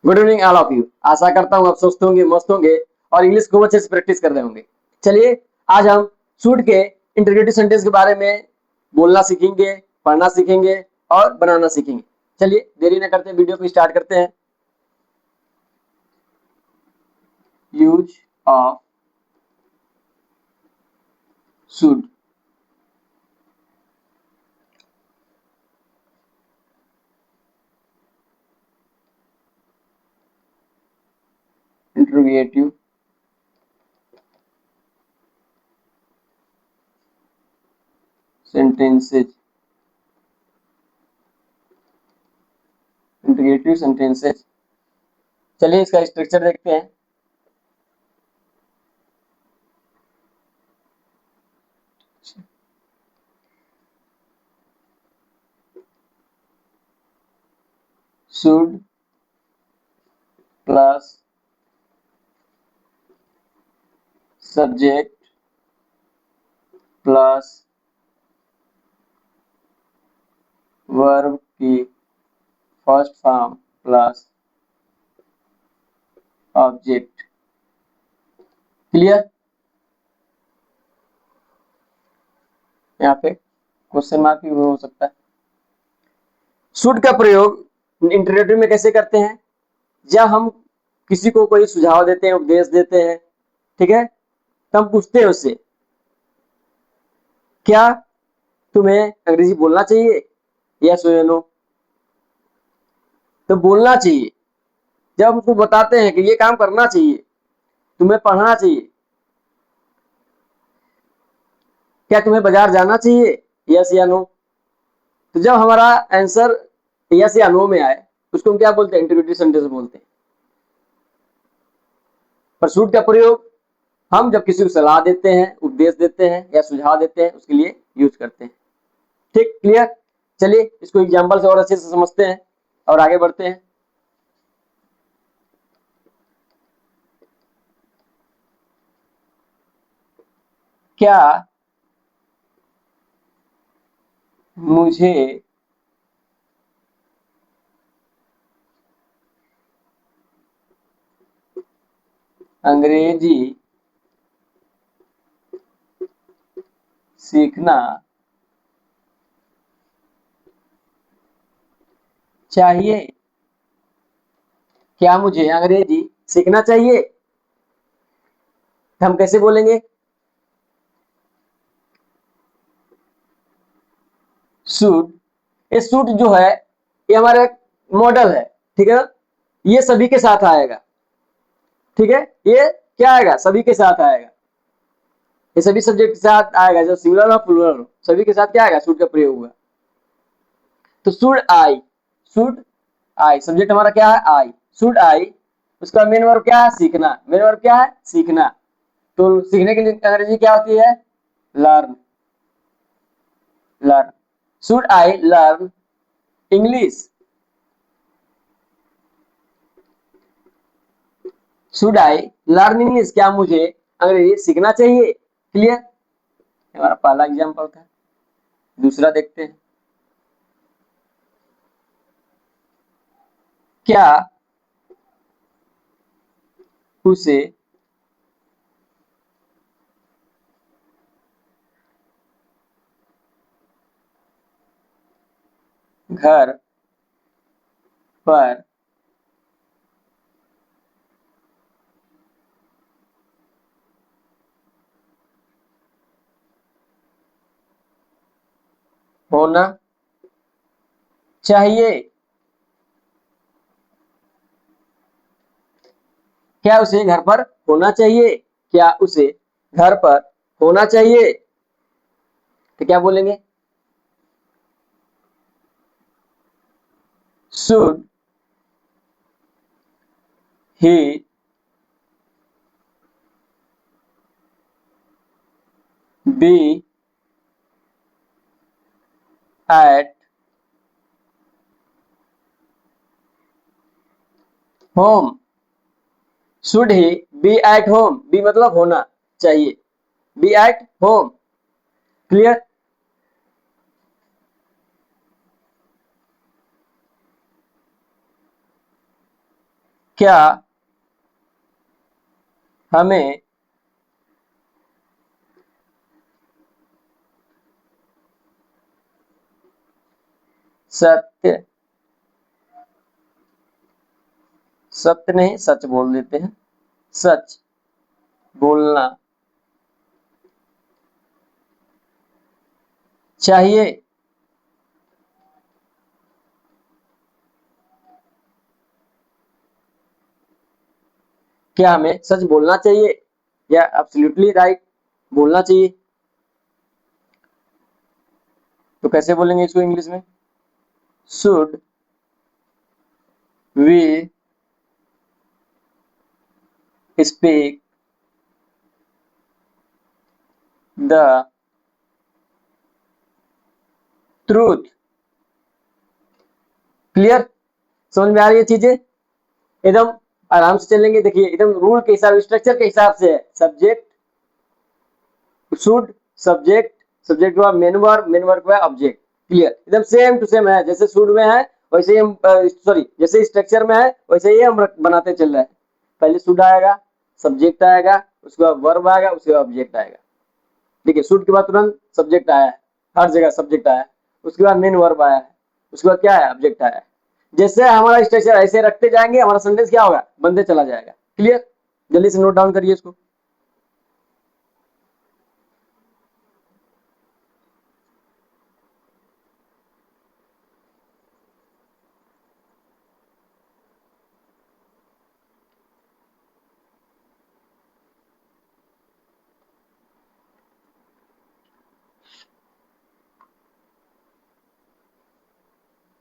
Good evening all of you. आशा करता हूँ आप स्वस्थ होंगे, मस्त होंगे और इंग्लिश खूब अच्छे से प्रैक्टिस कर रहे होंगे। चलिए आज हम शुड के इंटीग्रेटिव सेंटेंस के बारे में बोलना सीखेंगे, पढ़ना सीखेंगे और बनाना सीखेंगे। चलिए देरी न करते वीडियो को स्टार्ट करते हैं। Use of should. Integrative sentences. Integrative sentences. चलिए इसका स्ट्रक्चर देखते हैं। Should plus subject plus verb की first form plus object. Clear? यहाँ पे क्वेश्चन मार्क भी हो सकता है। शुड का प्रयोग इंटरेटिव में कैसे करते हैं? जब हम किसी को कोई सुझाव देते हैं, उपदेश देते हैं, ठीक है, तो हम पूछते हैं उससे क्या तुम्हें अंग्रेजी बोलना चाहिए? यस और नो। तो बोलना चाहिए। जब हम उसको बताते हैं कि ये काम करना चाहिए, तुम्हें पढ़ना चाहिए, क्या तुम्हें बाजार जाना चाहिए? यस या नो। तो जब हमारा आंसर यस या नो में आए उसको हम क्या बोलते हैं? इंटीग्रेटिव सेंटेंस बोलते हैं। पर शुड का प्रयोग हम जब किसी को सलाह देते हैं, उपदेश देते हैं या सुझाव देते हैं उसके लिए यूज करते हैं। ठीक, क्लियर? चलिए इसको एग्जाम्पल से और अच्छे से समझते हैं और आगे बढ़ते हैं। क्या मुझे अंग्रेजी सीखना चाहिए? क्या मुझे अंग्रेजी सीखना चाहिए? हम कैसे बोलेंगे? शुड। ये शुड जो है ये हमारा मॉडल है, ठीक है ना? ये सभी के साथ आएगा, ठीक है? ये क्या आएगा? सभी के साथ आएगा। ये सभी सब्जेक्ट के साथ आएगा, जब सिंगुलर हो प्लूरल हो सभी के साथ क्या आएगा? शुड का प्रयोग हुआ। तो शुड आई सब्जेक्ट हमारा क्या है? आई। शुड आई, उसका मेन वर्ब क्या है? सीखना। मेन वर्ब क्या है? सीखना। तो सीखने के लिए अंग्रेजी क्या होती है? Learn. Learn. Should I learn English? Should I learn English? क्या मुझे अंग्रेजी सीखना चाहिए? क्लियर? हमारा पहला एग्जाम्पल था। दूसरा देखते हैं। क्या उसे घर पर होना चाहिए? क्या उसे घर पर होना चाहिए? क्या उसे घर पर होना चाहिए? तो क्या बोलेंगे? Should he be at home? Should he be at home? Be मतलब होना चाहिए, बी एट होम। क्लियर? क्या हमें सत्य सत्य नहीं सच बोल देते हैं, सच बोलना चाहिए? क्या हमें सच बोलना चाहिए या एब्सोल्युटली राइट बोलना चाहिए? तो कैसे बोलेंगे इसको इंग्लिश में? Should we speak the truth? Clear? समझ में आ रही है चीजें? एकदम आराम से चलेंगे। देखिए एकदम रूल के हिसाब, स्ट्रक्चर के हिसाब से है। सब्जेक्ट, शुड, सब्जेक्ट, सब्जेक्ट के बाद मेन वर्ब, मेन वर्ब के बाद ऑब्जेक्ट। क्लियर? एकदम सेम टू सेम है, जैसे शुड में है वैसे ही हम सॉरी जैसे स्ट्रक्चर में है वैसे ही हम बनाते चल रहे हैं। पहले शुड आएगा, सब्जेक्ट आएगा, उसके बाद वर्ब आएगा, उसके बाद ऑब्जेक्ट आएगा। देखिए शुड के बाद तुरंत सब्जेक्ट आया है, हर जगह सब्जेक्ट आया है, उसके बाद मेन वर्ब आया है, उसके बाद क्या है, ऑब्जेक्ट आया है। जैसे हमारा स्ट्रक्चर ऐसे रखते जाएंगे हमारा सेंटेंस क्या होगा, बनते चला जाएगा। क्लियर? जल्दी से नोट डाउन करिए इसको।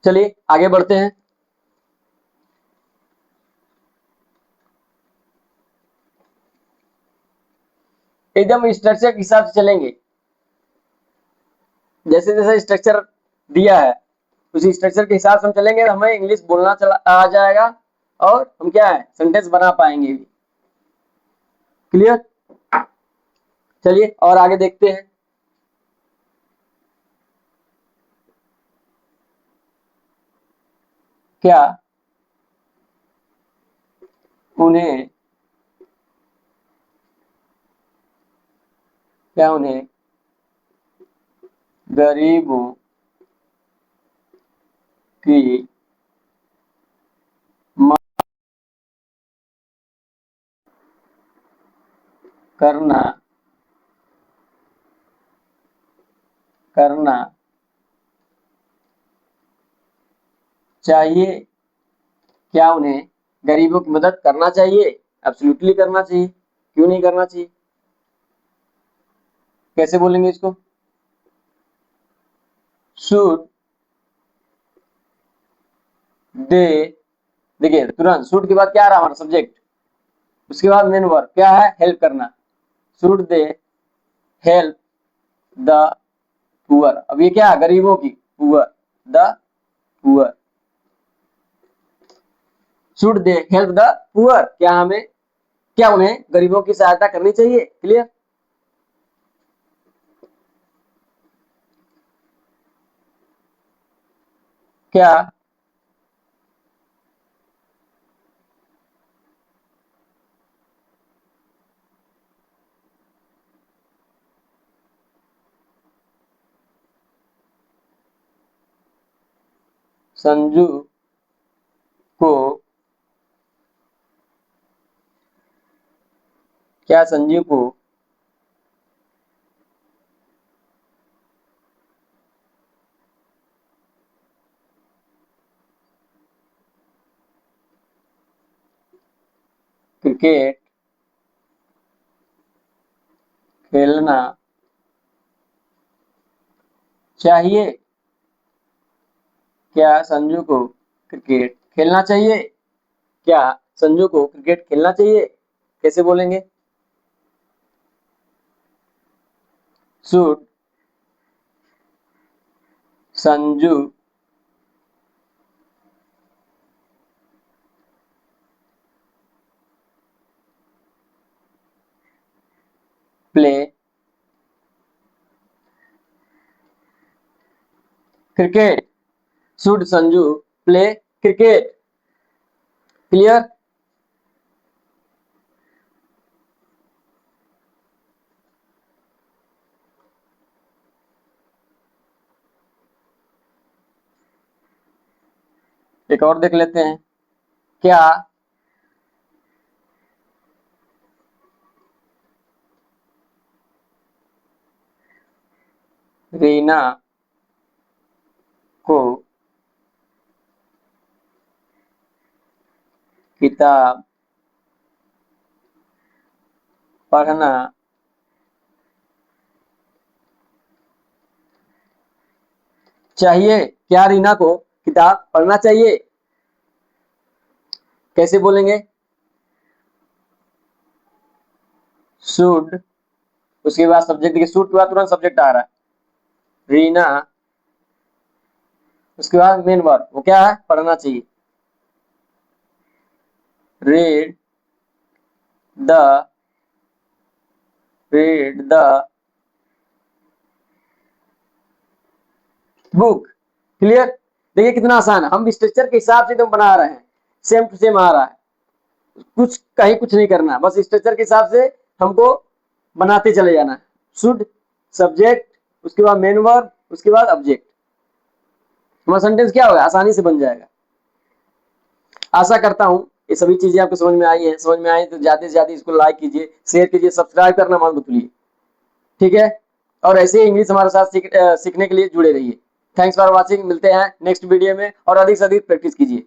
चलिए आगे बढ़ते हैं। एकदम स्ट्रक्चर के हिसाब से चलेंगे, जैसे जैसे स्ट्रक्चर दिया है उसी स्ट्रक्चर के हिसाब से हम चलेंगे, हमें इंग्लिश बोलना चला आ जाएगा और हम क्या है सेंटेंस बना पाएंगे भी। क्लियर? चलिए और आगे देखते हैं। क्या उन्हें क्या उन्हें गरीबों की मदद करना करना चाहिए? क्या उन्हें गरीबों की मदद करना चाहिए? एब्सोल्युटली करना चाहिए। क्यों नहीं करना चाहिए? कैसे बोलेंगे इसको? शुड दे, देखिए तुरंत शुड के बाद क्या आ रहा है हमारा सब्जेक्ट, उसके बाद मेन वर्ब क्या है, हेल्प करना। Should they help the poor. अब ये क्या है, गरीबों की, poor, the poor. Should they help the poor, क्या हमें, क्या उन्हें गरीबों की सहायता करनी चाहिए? क्लियर? क्या संजू को क्या संजू को क्रिकेट खेलना चाहिए? क्या संजू को क्रिकेट खेलना चाहिए? क्या संजू को क्रिकेट खेलना चाहिए? कैसे बोलेंगे? Should Sanju play cricket? Should Sanju play cricket? Clear? एक और देख लेते हैं। क्या रीना को किताब पढ़ना चाहिए? क्या रीना को किताब पढ़ना चाहिए? कैसे बोलेंगे? शुड, उसके बाद सब्जेक्ट देखिए, शुड के बाद तुरंत सब्जेक्ट आ रहा है, रीना, उसके बाद मेन वर्ब, वो क्या है? पढ़ना चाहिए। Read the, read the book. Clear? देखिए कितना आसान है, हम स्ट्रक्चर के हिसाब से तो बना रहे हैं, सेम टू सेम आ रहा है, कुछ कहीं कुछ नहीं करना, बस स्ट्रक्चर के हिसाब से हमको बनाते चले जाना है। शुड, सब्जेक्ट, उसके बाद मेन वर्ब, उसके बाद ऑब्जेक्ट, हमारा सेंटेंस क्या होगा? आसानी से बन जाएगा। आशा करता हूं ये सभी चीजें आपको समझ में आई है। समझ में आई तो ज्यादा से ज्यादा इसको लाइक कीजिए, शेयर कीजिए, सब्सक्राइब करना मत भूलिए। ठीक है? और ऐसे ही इंग्लिश हमारे साथ सीखने के लिए जुड़े रहिए। थैंक्स फॉर वॉचिंग, मिलते हैं नेक्स्ट वीडियो में, और अधिक से अधिक प्रैक्टिस कीजिए।